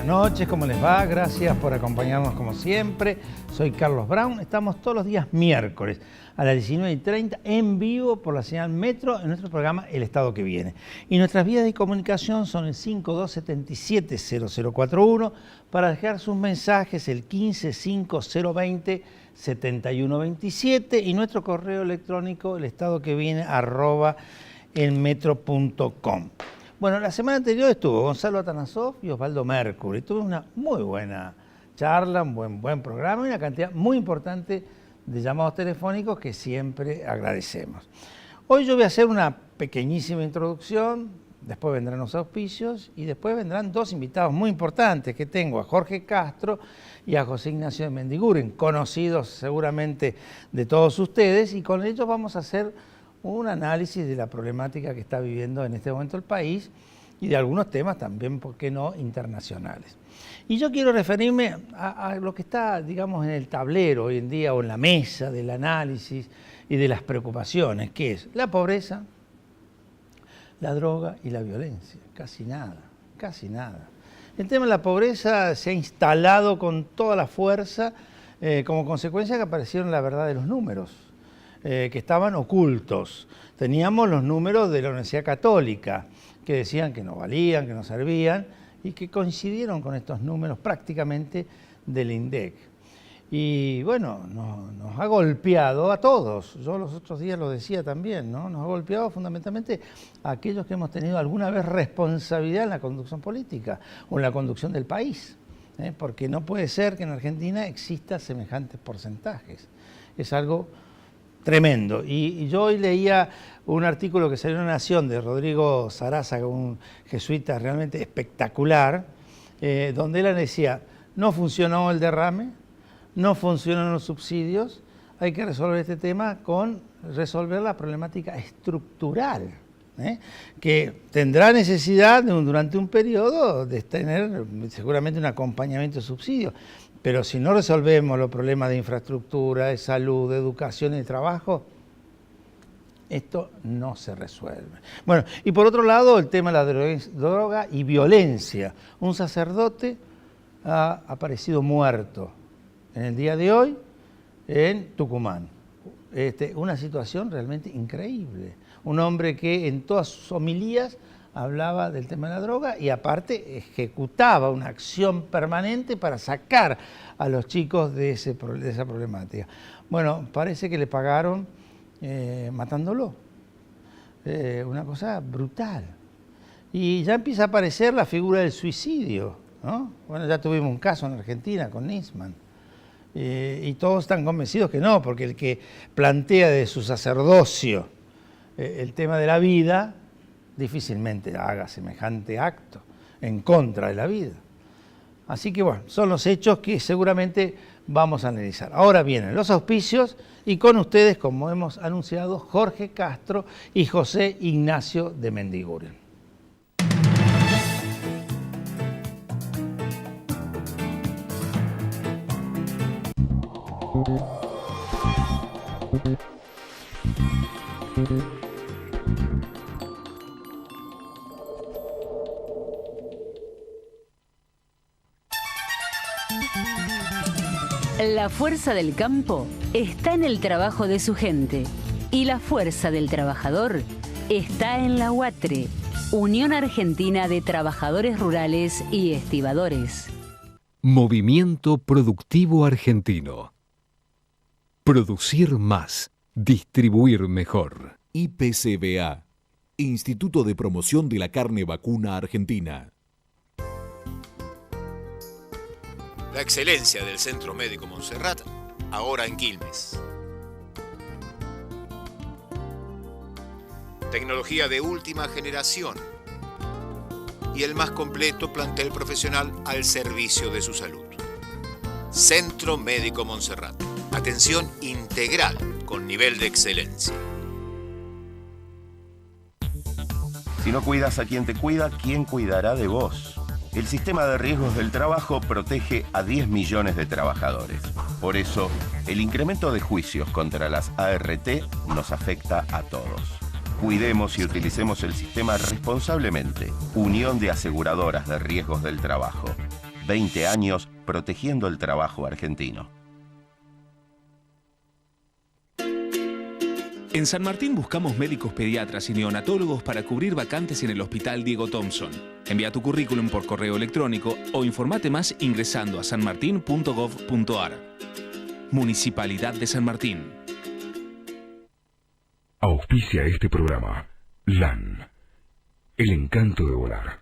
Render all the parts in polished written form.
noches, ¿cómo les va? Gracias por acompañarnos como siempre. Soy Carlos Brown. Estamos todos los días miércoles a las 19:30 en vivo por la señal Metro en nuestro programa El Estado que Viene. Y nuestras vías de comunicación son el 5277-0041 para dejar sus mensajes, el 155020-7127 y nuestro correo electrónico elestadoqueviene@elmetro.com. Bueno, la semana anterior estuvo Gonzalo Atanasov y Osvaldo Mercury. Tuve una muy buena charla, un buen programa y una cantidad muy importante de llamados telefónicos que siempre agradecemos. Hoy yo voy a hacer una pequeñísima introducción, después vendrán los auspicios y después vendrán dos invitados muy importantes que tengo, a Jorge Castro y a José Ignacio de Mendiguren, conocidos seguramente de todos ustedes, y con ellos vamos a hacer un análisis de la problemática que está viviendo en este momento el país y de algunos temas también, ¿por qué no?, internacionales. Y yo quiero referirme a lo que está, digamos, en el tablero hoy en día o en la mesa del análisis y de las preocupaciones, que es la pobreza, la droga y la violencia. Casi nada, casi nada. El tema de la pobreza se ha instalado con toda la fuerza como consecuencia que aparecieron la verdad de los números. Que estaban ocultos. Teníamos los números de la Universidad Católica, que decían que no valían, que no servían, y que coincidieron con estos números prácticamente del INDEC. Y bueno, nos ha golpeado a todos. Yo los otros días lo decía también, ¿no? Nos ha golpeado fundamentalmente a aquellos que hemos tenido alguna vez responsabilidad en la conducción política o en la conducción del país. Porque no puede ser que en Argentina exista semejantes porcentajes. Es algo tremendo. Y yo hoy leía un artículo que salió en La Nación de Rodrigo Saraza, un jesuita realmente espectacular, donde él decía, no funcionó el derrame, no funcionan los subsidios, hay que resolver este tema con resolver la problemática estructural, que tendrá necesidad durante un periodo de tener seguramente un acompañamiento de subsidios. Pero si no resolvemos los problemas de infraestructura, de salud, de educación y de trabajo, esto no se resuelve. Bueno, y por otro lado, el tema de la droga y violencia. Un sacerdote ha aparecido muerto en el día de hoy en Tucumán. Una situación realmente increíble. Un hombre que en todas sus homilías hablaba del tema de la droga y aparte ejecutaba una acción permanente para sacar a los chicos de esa problemática. Bueno, parece que le pagaron matándolo. Una cosa brutal. Y ya empieza a aparecer la figura del suicidio, ¿no? Bueno, ya tuvimos un caso en Argentina con Nisman. Y todos están convencidos que no, porque el que plantea de su sacerdocio el tema de la vida difícilmente haga semejante acto en contra de la vida. Así que bueno, son los hechos que seguramente vamos a analizar. Ahora vienen los auspicios y con ustedes, como hemos anunciado, Jorge Castro y José Ignacio de Mendiguren. La fuerza del campo está en el trabajo de su gente y la fuerza del trabajador está en la UATRE, Unión Argentina de Trabajadores Rurales y Estibadores. Movimiento Productivo Argentino. Producir más, distribuir mejor. IPCBA, Instituto de Promoción de la Carne Vacuna Argentina. La excelencia del Centro Médico Montserrat, ahora en Quilmes. Tecnología de última generación y el más completo plantel profesional al servicio de su salud. Centro Médico Montserrat. Atención integral con nivel de excelencia. Si no cuidas a quien te cuida, ¿quién cuidará de vos? El sistema de riesgos del trabajo protege a 10 millones de trabajadores. Por eso, el incremento de juicios contra las ART nos afecta a todos. Cuidemos y utilicemos el sistema responsablemente. Unión de Aseguradoras de Riesgos del Trabajo. 20 años protegiendo el trabajo argentino. En San Martín buscamos médicos pediatras y neonatólogos para cubrir vacantes en el Hospital Diego Thompson. Envía tu currículum por correo electrónico o informate más ingresando a sanmartin.gov.ar. Municipalidad de San Martín. Auspicia este programa LAN, el encanto de volar.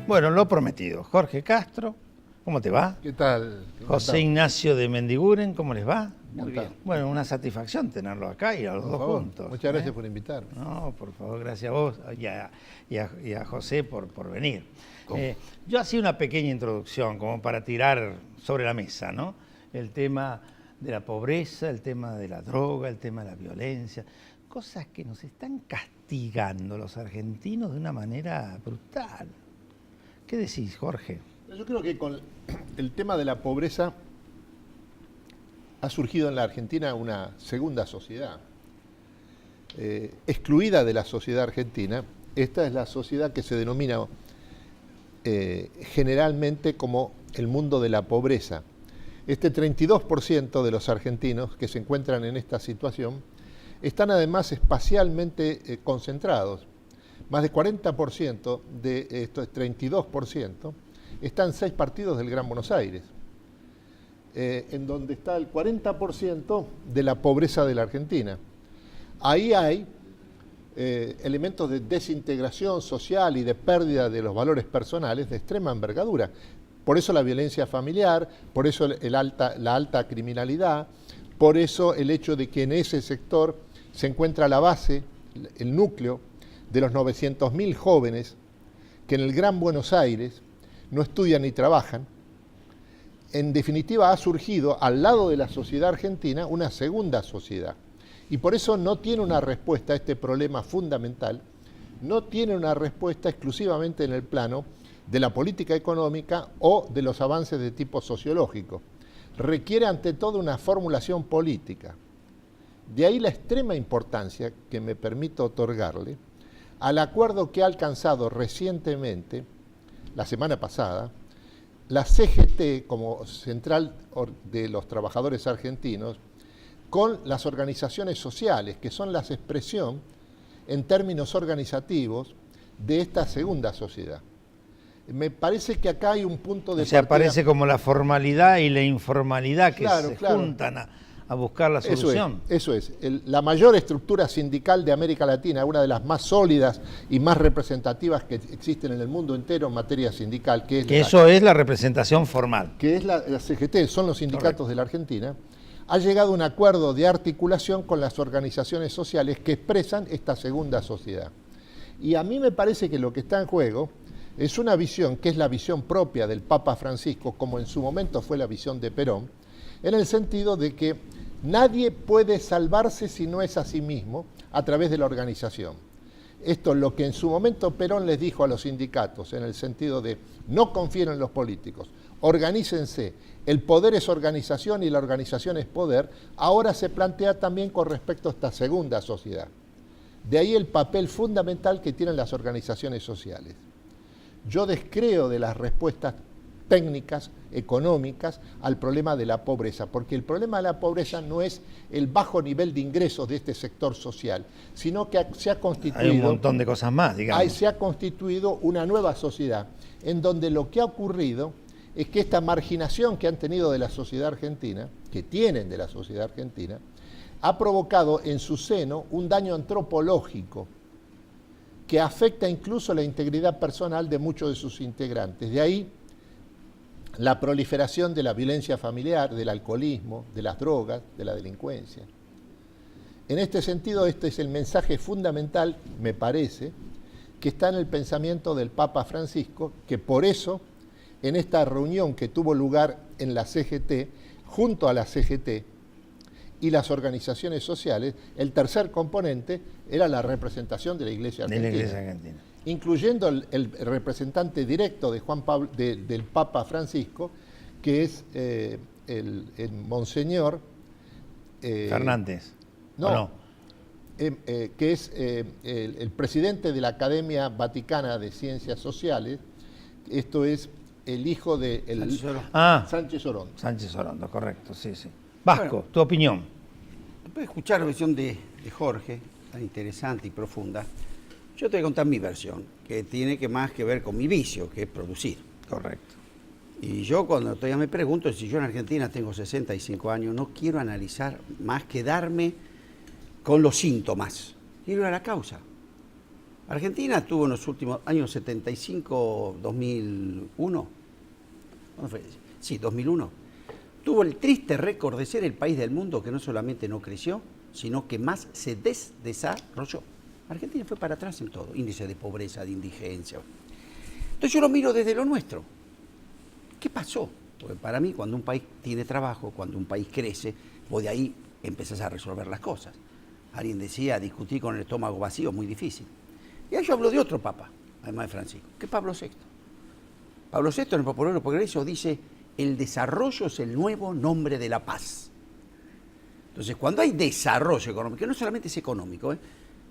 Bueno, lo prometido. Jorge Castro, ¿cómo te va? ¿Qué tal? José Ignacio de Mendiguren, ¿cómo les va? Muy bien. Bueno, una satisfacción tenerlo acá y a los Por dos favor, juntos. muchas gracias por invitarme. No, por favor, gracias a vos y a José por venir. Yo hacía una pequeña introducción como para tirar sobre la mesa, ¿no? El tema de la pobreza, el tema de la droga, el tema de la violencia, cosas que nos están castigando los argentinos de una manera brutal. ¿Qué decís, Jorge? Yo creo que con el tema de la pobreza ha surgido en la Argentina una segunda sociedad. Excluida de la sociedad argentina, esta es la sociedad que se denomina generalmente como el mundo de la pobreza. Este 32% de los argentinos que se encuentran en esta situación están además espacialmente concentrados. Más de 40% de estos 32% están en 6 partidos del Gran Buenos Aires, en donde está el 40% de la pobreza de la Argentina. Ahí hay elementos de desintegración social y de pérdida de los valores personales de extrema envergadura. Por eso la violencia familiar, por eso la alta criminalidad, por eso el hecho de que en ese sector se encuentra la base, el núcleo de los 900.000 jóvenes que en el Gran Buenos Aires no estudian ni trabajan. En definitiva, ha surgido al lado de la sociedad argentina una segunda sociedad. Y por eso no tiene una respuesta a este problema fundamental, no tiene una respuesta exclusivamente en el plano de la política económica o de los avances de tipo sociológico. Requiere ante todo una formulación política. De ahí la extrema importancia que me permito otorgarle al acuerdo que ha alcanzado recientemente, la semana pasada, la CGT como central de los trabajadores argentinos, con las organizaciones sociales, que son la expresión en términos organizativos de esta segunda sociedad. Me parece que acá hay un punto de partida. Aparece como la formalidad y la informalidad que se juntan a buscar la solución. Eso es. La mayor estructura sindical de América Latina, una de las más sólidas y más representativas que existen en el mundo entero en materia sindical. Eso es la representación formal. Que es la CGT, son los sindicatos de la Argentina. Ha llegado a un acuerdo de articulación con las organizaciones sociales que expresan esta segunda sociedad. Y a mí me parece que lo que está en juego es una visión que es la visión propia del Papa Francisco, como en su momento fue la visión de Perón, en el sentido de que nadie puede salvarse si no es a sí mismo a través de la organización. Esto es lo que en su momento Perón les dijo a los sindicatos, en el sentido de no confíen en los políticos, organícense, el poder es organización y la organización es poder, ahora se plantea también con respecto a esta segunda sociedad. De ahí el papel fundamental que tienen las organizaciones sociales. Yo descreo de las respuestas técnicas, económicas, al problema de la pobreza, porque el problema de la pobreza no es el bajo nivel de ingresos de este sector social, sino que se ha constituido... Hay un montón de cosas más, digamos. Se ha constituido una nueva sociedad, en donde lo que ha ocurrido es que esta marginación que han tenido de la sociedad argentina, que tienen de la sociedad argentina, ha provocado en su seno un daño antropológico que afecta incluso la integridad personal de muchos de sus integrantes. De ahí la proliferación de la violencia familiar, del alcoholismo, de las drogas, de la delincuencia. En este sentido, este es el mensaje fundamental, me parece, que está en el pensamiento del Papa Francisco, que por eso, en esta reunión que tuvo lugar en la CGT, junto a la CGT y las organizaciones sociales, el tercer componente era la representación de la Iglesia Argentina. incluyendo el representante directo de Juan Pablo, del Papa Francisco, que es el Monseñor Fernández. no. Que es el presidente de la Academia Vaticana de Ciencias Sociales. Esto es el hijo de Sánchez Orondo. Sánchez Orondo, correcto, sí, sí. Vasco, bueno, tu opinión. Después de escuchar la versión de Jorge, tan interesante y profunda, yo te voy a contar mi versión, que tiene más que ver con mi vicio, que es producir. Correcto. Y yo cuando todavía me pregunto, si yo en Argentina tengo 65 años, no quiero analizar más que darme con los síntomas, quiero ir a la causa. Argentina tuvo en los últimos años 75, 2001, ¿cuándo fue? Sí, 2001, tuvo el triste récord de ser el país del mundo que no solamente no creció, sino que más se desarrolló. Argentina fue para atrás en todo, índice de pobreza, de indigencia. Entonces yo lo miro desde lo nuestro. ¿Qué pasó? Porque para mí, cuando un país tiene trabajo, cuando un país crece, vos de ahí empezás a resolver las cosas. Alguien decía, discutir con el estómago vacío es muy difícil. Y ahí yo hablo de otro papa, además de Francisco, que es Pablo VI. Pablo VI en el Popular Progreso dice, el desarrollo es el nuevo nombre de la paz. Entonces, cuando hay desarrollo económico, que no solamente es económico,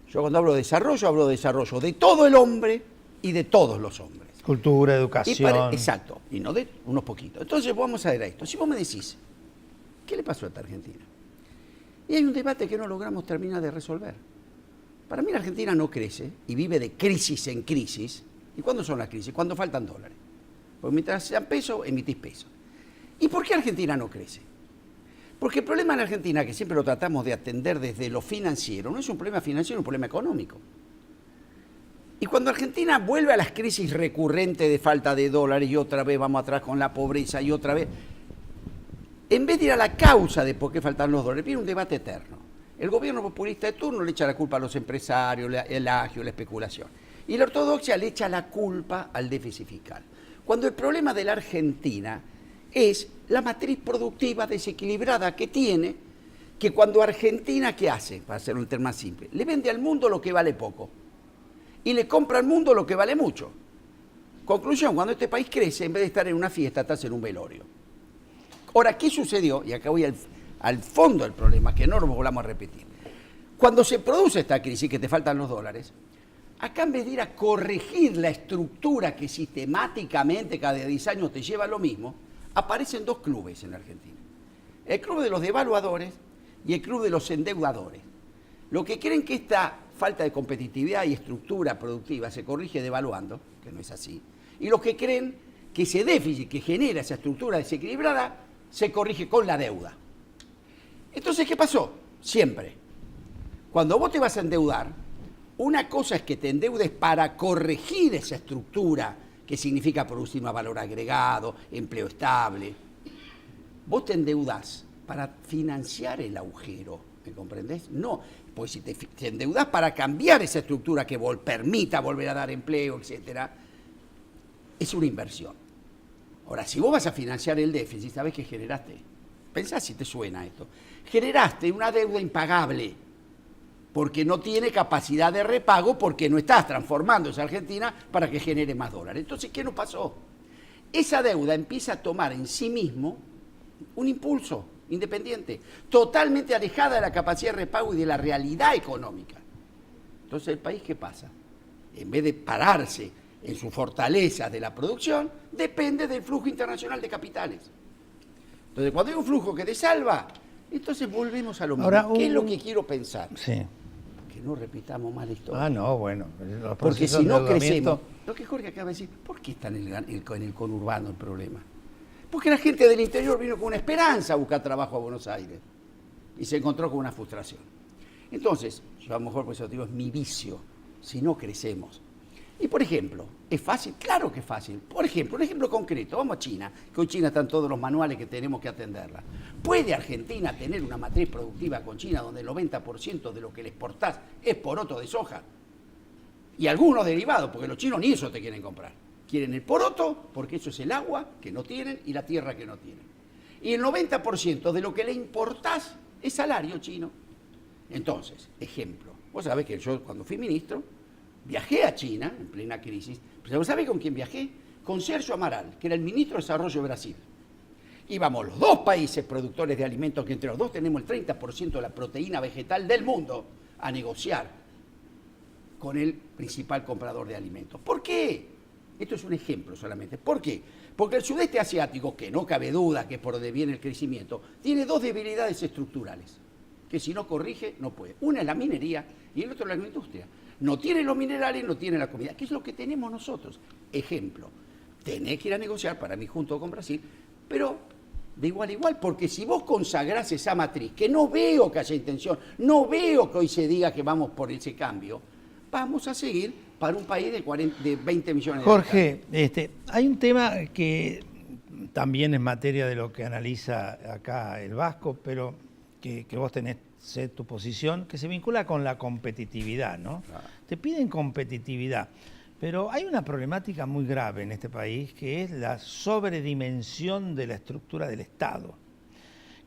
yo cuando hablo de desarrollo de todo el hombre y de todos los hombres. Cultura, educación. Exacto, y no de unos poquitos. Entonces vamos a ver a esto. Si vos me decís, ¿qué le pasó a esta Argentina? Y hay un debate que no logramos terminar de resolver. Para mí la Argentina no crece y vive de crisis en crisis. ¿Y cuándo son las crisis? Cuando faltan dólares. Porque mientras sean pesos, emitís pesos. ¿Y por qué Argentina no crece? Porque el problema en Argentina, que siempre lo tratamos de atender desde lo financiero, no es un problema financiero, es un problema económico. Y cuando Argentina vuelve a las crisis recurrentes de falta de dólares y otra vez vamos atrás con la pobreza y otra vez, en vez de ir a la causa de por qué faltan los dólares, viene un debate eterno. El gobierno populista de turno le echa la culpa a los empresarios, el agio, la especulación. Y la ortodoxia le echa la culpa al déficit fiscal. Cuando el problema de la Argentina es la matriz productiva desequilibrada que tiene, que cuando Argentina, ¿qué hace? Para hacer un tema más simple, le vende al mundo lo que vale poco y le compra al mundo lo que vale mucho. Conclusión, cuando este país crece, en vez de estar en una fiesta, estás en un velorio. Ahora, ¿qué sucedió? Y acá voy al fondo del problema, que no lo volvamos a repetir. Cuando se produce esta crisis, que te faltan los dólares, acá en vez de ir a corregir la estructura que sistemáticamente cada 10 años te lleva a lo mismo, aparecen dos clubes en la Argentina. El club de los devaluadores y el club de los endeudadores. Lo que creen que esta falta de competitividad y estructura productiva se corrige devaluando, que no es así, y los que creen que ese déficit que genera esa estructura desequilibrada se corrige con la deuda. Entonces, ¿qué pasó? Siempre. Cuando vos te vas a endeudar, una cosa es que te endeudes para corregir esa estructura que significa producir más valor agregado, empleo estable. Vos te endeudás para financiar el agujero, ¿me comprendés? No, pues si te endeudás para cambiar esa estructura que permita volver a dar empleo, etcétera, es una inversión. Ahora, si vos vas a financiar el déficit, ¿sabés qué generaste? Pensá si te suena esto. Generaste una deuda impagable, porque no tiene capacidad de repago, porque no estás transformando esa Argentina para que genere más dólares. Entonces, ¿qué nos pasó? Esa deuda empieza a tomar en sí mismo un impulso independiente, totalmente alejada de la capacidad de repago y de la realidad económica. Entonces, ¿el país qué pasa? En vez de pararse en sus fortalezas de la producción, depende del flujo internacional de capitales. Entonces, cuando hay un flujo que te salva, entonces volvemos a lo mismo. Ahora, ¿qué es lo que quiero pensar? Sí. Que no repitamos más la historia. Ah, no, bueno. Porque si no crecemos, lo que Jorge acaba de decir, ¿por qué está en el conurbano el problema? Porque la gente del interior vino con una esperanza a buscar trabajo a Buenos Aires y se encontró con una frustración. Entonces, yo a lo mejor por eso digo, es mi vicio, si no crecemos. Y por ejemplo, ¿es fácil? Claro que es fácil. Por ejemplo, un ejemplo concreto, vamos a China, que hoy China están todos los manuales que tenemos que atenderla. ¿Puede Argentina tener una matriz productiva con China donde el 90% de lo que le exportás es poroto de soja? Y algunos derivados, porque los chinos ni eso te quieren comprar. Quieren el poroto, porque eso es el agua que no tienen y la tierra que no tienen. Y el 90% de lo que le importás es salario chino. Entonces, ejemplo, vos sabés que yo cuando fui ministro, Viajé a China en plena crisis. ¿Pero sabe con quién viajé? Con Sergio Amaral, que era el ministro de Desarrollo de Brasil. Íbamos los dos países productores de alimentos, que entre los dos tenemos el 30% de la proteína vegetal del mundo, a negociar con el principal comprador de alimentos. ¿Por qué? Esto es un ejemplo solamente. ¿Por qué? Porque el sudeste asiático, que no cabe duda que es por donde viene el crecimiento, tiene dos debilidades estructurales, que si no corrige, no puede. Una es la minería y el otro es la agroindustria. No tiene los minerales, no tiene la comida, que es lo que tenemos nosotros. Ejemplo, tenés que ir a negociar, para mí junto con Brasil, pero de igual a igual, porque si vos consagrás esa matriz, que no veo que haya intención, no veo que hoy se diga que vamos por ese cambio, vamos a seguir para un país de 20 millones de Jorge, hay un tema que también es materia de lo que analiza acá el Vasco, pero que vos tenés tu posición, que se vincula con la competitividad, ¿no? Claro. Te piden competitividad, pero hay una problemática muy grave en este país, que es la sobredimensión de la estructura del Estado,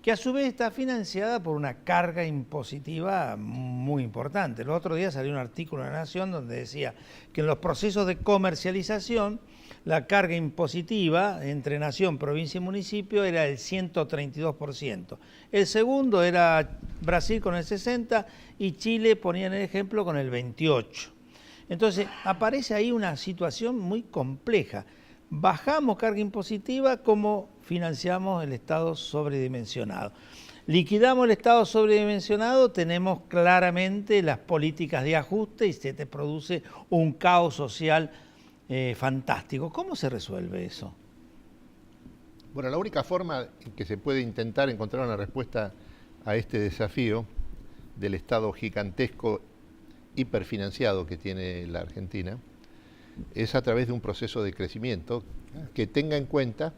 que a su vez está financiada por una carga impositiva muy importante. El otro día salió un artículo en La Nación donde decía que en los procesos de comercialización la carga impositiva entre nación, provincia y municipio era del 132%. El segundo era Brasil con el 60% y Chile, ponían el ejemplo, con el 28%. Entonces aparece ahí una situación muy compleja. Bajamos carga impositiva, como financiamos el Estado sobredimensionado. Liquidamos el Estado sobredimensionado, tenemos claramente las políticas de ajuste y se te produce un caos social fantástico. ¿Cómo se resuelve eso? Bueno, la única forma en que se puede intentar encontrar una respuesta a este desafío del Estado gigantesco, hiperfinanciado que tiene la Argentina, es a través de un proceso de crecimiento que tenga en cuenta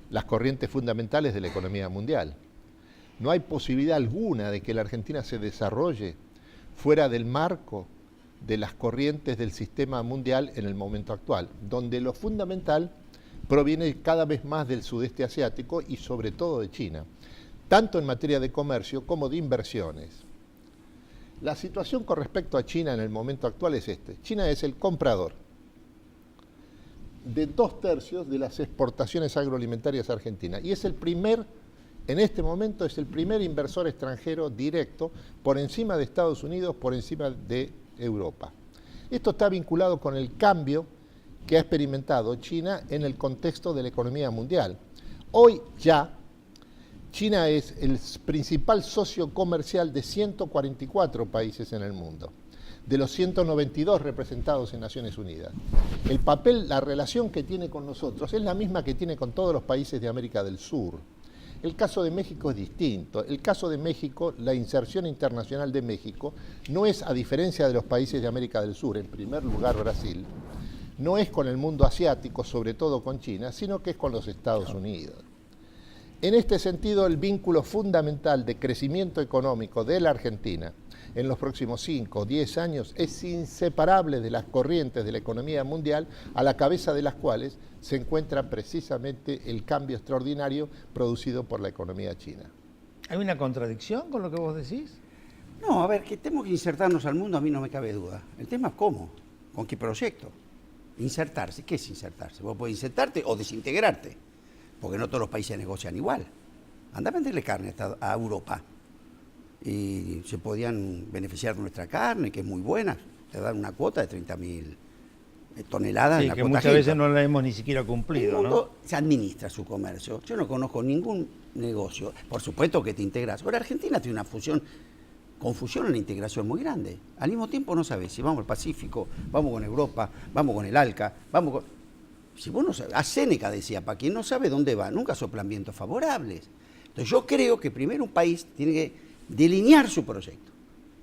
las corrientes fundamentales de la economía mundial. No hay posibilidad alguna de que la Argentina se desarrolle fuera del marco de las corrientes del sistema mundial en el momento actual, donde lo fundamental proviene cada vez más del sudeste asiático y sobre todo de China, tanto en materia de comercio como de inversiones. La situación con respecto a China en el momento actual es este. China es el comprador de 2/3 de las exportaciones agroalimentarias argentinas y es el primer, en este momento es el primer inversor extranjero directo por encima de Estados Unidos, por encima de Europa. Esto está vinculado con el cambio que ha experimentado China en el contexto de la economía mundial. Hoy ya China es el principal socio comercial de 144 países en el mundo, de los 192 representados en Naciones Unidas. El papel, la relación que tiene con nosotros es la misma que tiene con todos los países de América del Sur. El caso de México es distinto. El caso de México, la inserción internacional de México, no es, a diferencia de los países de América del Sur, en primer lugar Brasil, no es con el mundo asiático, sobre todo con China, sino que es con los Estados Unidos. En este sentido, el vínculo fundamental de crecimiento económico de la Argentina en los próximos 5 o 10 años es inseparable de las corrientes de la economía mundial, a la cabeza de las cuales se encuentra precisamente el cambio extraordinario producido por la economía china. ¿Hay una contradicción con lo que vos decís? No, a ver, que tenemos que insertarnos al mundo, a mí no me cabe duda. El tema es cómo, con qué proyecto. Insertarse, ¿qué es insertarse? Vos podés insertarte o desintegrarte, porque no todos los países negocian igual. Anda a venderle carne a Europa y se podían beneficiar de nuestra carne, que es muy buena. Te dan una cuota de 30.000 toneladas. Sí, en la que cuota muchas GIPA. veces no la hemos ni siquiera cumplido, El ¿no? mundo se administra su comercio. Yo no conozco ningún negocio. Por supuesto que te integras. Ahora, Argentina tiene una confusión en la integración muy grande. Al mismo tiempo no sabes si vamos al Pacífico, vamos con Europa, vamos con el ALCA, vamos con... Si vos no sabés, a Séneca decía, para quien no sabe dónde va, nunca soplan vientos favorables. Entonces yo creo que primero un país tiene que delinear su proyecto.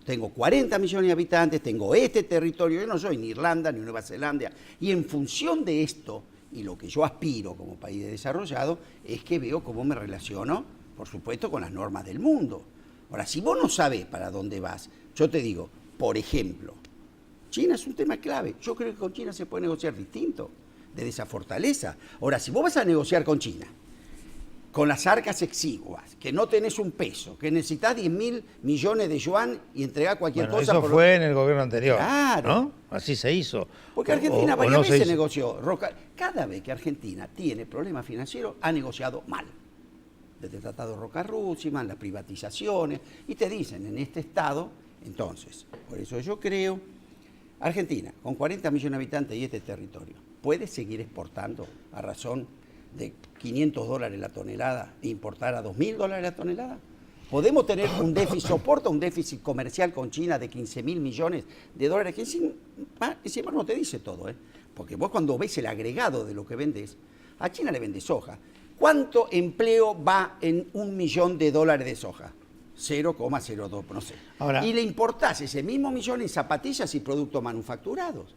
Tengo 40 millones de habitantes, tengo este territorio, yo no soy ni Irlanda ni Nueva Zelanda, y en función de esto, y lo que yo aspiro como país desarrollado, es que veo cómo me relaciono, por supuesto, con las normas del mundo. Ahora, si vos no sabés para dónde vas, yo te digo, por ejemplo, China es un tema clave. Yo creo que con China se puede negociar distinto, desde esa fortaleza. Ahora, si vos vas a negociar con China con las arcas exiguas, que no tenés un peso, que necesitas 10.000 millones de yuan y entregás cualquier cosa. Eso fue en el gobierno anterior. Claro. ¿No? Así se hizo. Porque Argentina varias no veces negoció. Cada vez que Argentina tiene problemas financieros, ha negociado mal. Desde el Tratado Roca-Russellman, las privatizaciones, y te dicen, en este estado, entonces, por eso yo creo, Argentina, con 40 millones de habitantes y este territorio, ¿puede seguir exportando a razón de $500 la tonelada e importar a $2.000 la tonelada? ¿Podemos tener un déficit, soporta un déficit comercial con China de 15.000 millones de dólares? Que encima no te dice todo, ¿eh? Porque vos cuando ves el agregado de lo que vendes, a China le vendes soja. ¿Cuánto empleo va en $1 millón de soja? 0,02, no sé. Ahora, y le importás ese mismo millón en zapatillas y productos manufacturados.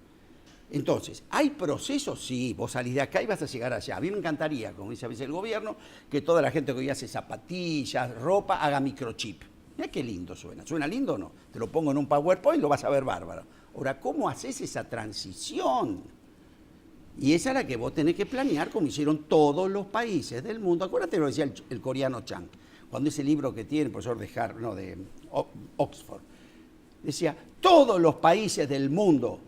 Entonces, ¿hay procesos? Sí, vos salís de acá y vas a llegar allá. A mí me encantaría, como dice a veces el gobierno, que toda la gente que hoy hace zapatillas, ropa, haga microchip. Mirá qué lindo suena. ¿Suena lindo o no? Te lo pongo en un PowerPoint y lo vas a ver bárbaro. Ahora, ¿cómo haces esa transición? Y esa es la que vos tenés que planear, como hicieron todos los países del mundo. Acuérdate lo decía el coreano Chang, cuando ese libro que tiene el profesor de Oxford, decía, todos los países del mundo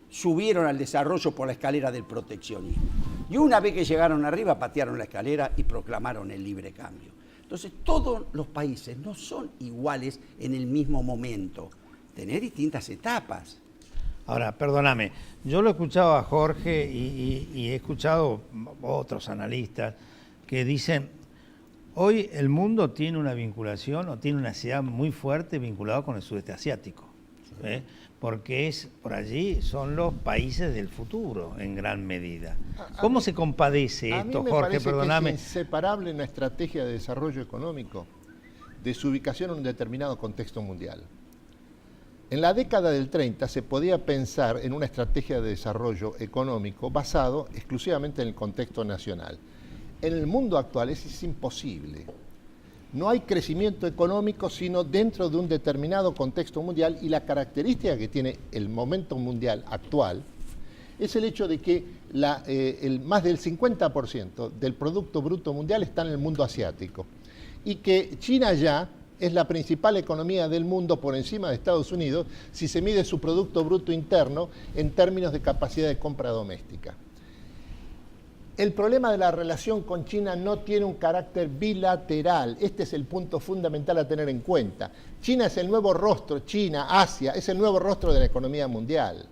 subieron al desarrollo por la escalera del proteccionismo. Y una vez que llegaron arriba, patearon la escalera y proclamaron el libre cambio. Entonces, todos los países no son iguales en el mismo momento. Tenés distintas etapas. Ahora, perdóname, yo lo he escuchado a Jorge y he escuchado otros analistas que dicen, hoy el mundo tiene una vinculación o tiene una necesidad muy fuerte vinculada con el sudeste asiático. ¿Eh? Porque por allí son los países del futuro en gran medida. ¿Cómo se compadece esto, Jorge? Perdóname. Es inseparable una estrategia de desarrollo económico de su ubicación en un determinado contexto mundial. En la década del 30 se podía pensar en una estrategia de desarrollo económico basado exclusivamente en el contexto nacional. En el mundo actual es imposible. No hay crecimiento económico sino dentro de un determinado contexto mundial, y la característica que tiene el momento mundial actual es el hecho de que más del 50% del Producto Bruto Mundial está en el mundo asiático, y que China ya es la principal economía del mundo por encima de Estados Unidos si se mide su Producto Bruto Interno en términos de capacidad de compra doméstica. El problema de la relación con China no tiene un carácter bilateral. Este es el punto fundamental a tener en cuenta. China es el nuevo rostro, Asia, es el nuevo rostro de la economía mundial.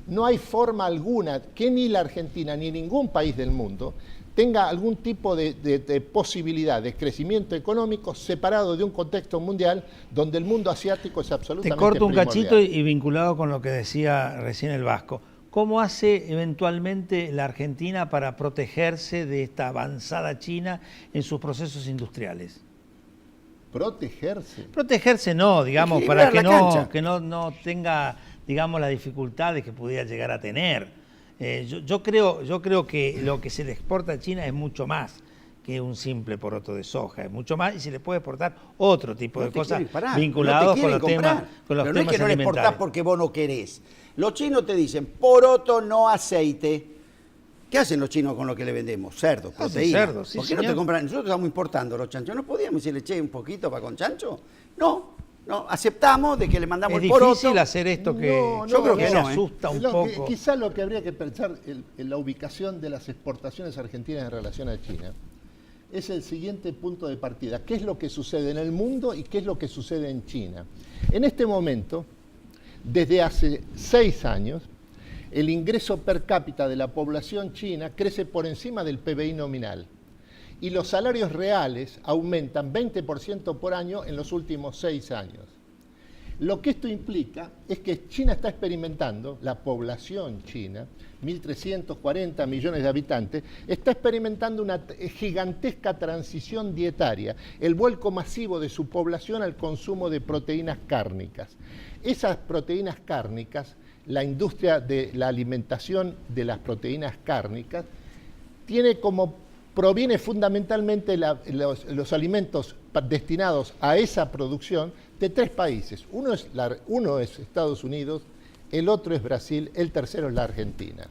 No hay forma alguna que ni la Argentina ni ningún país del mundo tenga algún tipo de posibilidad de crecimiento económico separado de un contexto mundial donde el mundo asiático es absolutamente primordial. Te corto un cachito y vinculado con lo que decía recién el Vasco. ¿Cómo hace eventualmente la Argentina para protegerse de esta avanzada China en sus procesos industriales? ¿Protegerse? Protegerse no, digamos, para que no tenga, digamos, las dificultades que pudiera llegar a tener. Yo creo que lo que se le exporta a China es mucho más que un simple poroto de soja, es mucho más, y se le puede exportar otro tipo de cosas vinculados con los temas alimentarios. Pero no es que no le exportás porque vos no querés. Los chinos te dicen, poroto, no aceite. ¿Qué hacen los chinos con lo que le vendemos? Cerdos, proteínas. Cerdos, sí, ¿por qué no te compran? Nosotros estamos importando los chanchos. ¿No podíamos decirle, che, un poquito para con chancho? No, aceptamos de que le mandamos el poroto. Es difícil hacer esto que yo creo que se asusta un poco. Quizá lo que habría que pensar en la ubicación de las exportaciones argentinas en relación a China es el siguiente punto de partida. ¿Qué es lo que sucede en el mundo y qué es lo que sucede en China? En este momento, desde hace 6 años, el ingreso per cápita de la población china crece por encima del PBI nominal y los salarios reales aumentan 20% por año en los últimos 6 años. Lo que esto implica es que China está experimentando, la población china, 1.340 millones de habitantes, está experimentando una gigantesca transición dietaria, el vuelco masivo de su población al consumo de proteínas cárnicas. Esas proteínas cárnicas, la industria de la alimentación de las proteínas cárnicas, proviene fundamentalmente los alimentos destinados a esa producción de 3 países. Uno es Estados Unidos, el otro es Brasil, el tercero es la Argentina.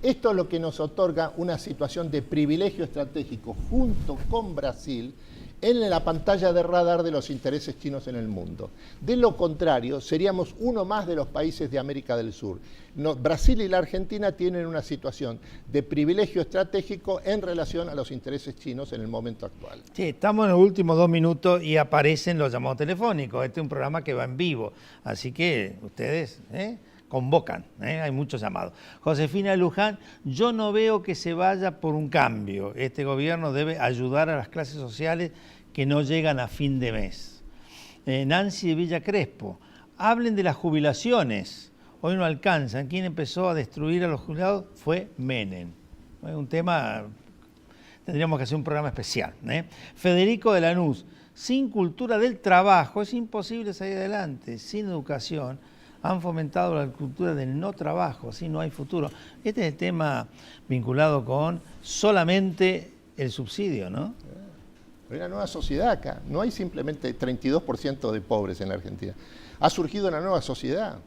Esto es lo que nos otorga una situación de privilegio estratégico junto con Brasil en la pantalla de radar de los intereses chinos en el mundo. De lo contrario, seríamos uno más de los países de América del Sur. Brasil y la Argentina tienen una situación de privilegio estratégico en relación a los intereses chinos en el momento actual. Sí, estamos en los últimos 2 minutos y aparecen los llamados telefónicos. Este es un programa que va en vivo, así que ustedes convocan, hay muchos llamados. Josefina Luján, yo no veo que se vaya por un cambio. Este gobierno debe ayudar a las clases sociales que no llegan a fin de mes. Nancy de Villa Crespo, hablen de las jubilaciones. Hoy no alcanzan. Quien empezó a destruir a los jubilados fue Menem. Es un tema, tendríamos que hacer un programa especial. Federico de Lanús, sin cultura del trabajo es imposible salir adelante. Sin educación han fomentado la cultura del no trabajo, así no hay futuro. Este es el tema vinculado con solamente el subsidio, ¿no? Hay una nueva sociedad acá. No hay simplemente 32% de pobres en la Argentina. Ha surgido una nueva sociedad.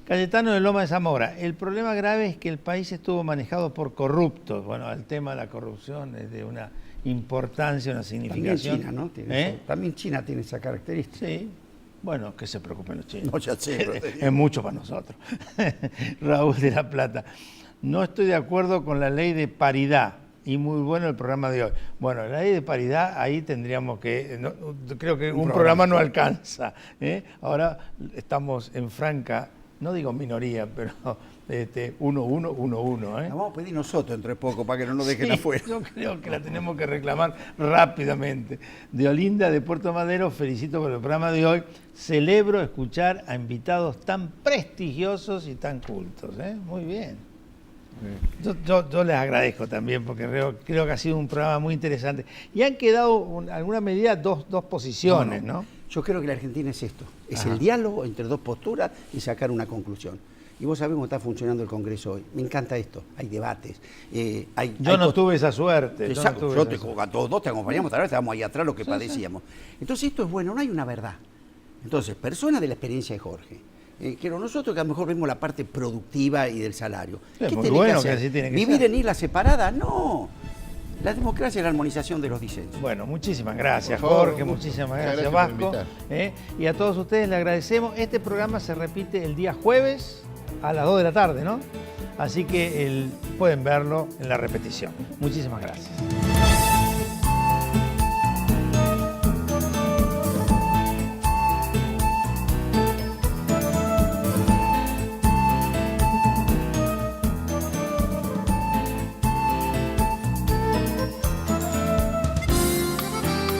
Cayetano de Loma de Zamora, el problema grave es que el país estuvo manejado por corruptos. Bueno, el tema de la corrupción es de una importancia, una significación. También China, ¿no? También China tiene esa característica. Sí. Bueno, que se preocupen los chinos. No, ya sé. Es mucho para nosotros. Raúl de la Plata, no estoy de acuerdo con la ley de paridad. Y muy bueno el programa de hoy. Bueno, la ley de paridad, ahí tendríamos que... creo que un programa no alcanza. Ahora estamos en franca, no digo minoría, pero 1-1-1-1. La vamos a pedir nosotros entre poco para que no nos dejen afuera. Yo creo que la tenemos que reclamar rápidamente. De Olinda, de Puerto Madero, felicito por el programa de hoy. Celebro escuchar a invitados tan prestigiosos y tan cultos. Muy bien. Yo les agradezco también porque creo que ha sido un programa muy interesante. Y han quedado, en alguna medida, dos posiciones, ¿no? Yo creo que la Argentina es esto, es el diálogo entre dos posturas y sacar una conclusión. Y vos sabés cómo está funcionando el Congreso hoy. Me encanta esto, hay debates. Yo no tuve esa suerte. Todos te acompañamos, tal vez estábamos ahí atrás lo que padecíamos. Entonces esto es bueno, no hay una verdad. Entonces, personas de la experiencia de Jorge, que nosotros que a lo mejor vemos la parte productiva y del salario. Sí, ¿Qué muy tenés bueno que hacer? que así tiene que ¿Vivir ser. en islas separadas? No. La democracia es la armonización de los disensos. Bueno, muchísimas gracias, Por favor, Jorge, muchísimas gracias, por Vasco. invitar. Y a todos ustedes les agradecemos. Este programa se repite el día jueves a las 2 de la tarde, ¿no? Así que pueden verlo en la repetición. Muchísimas gracias.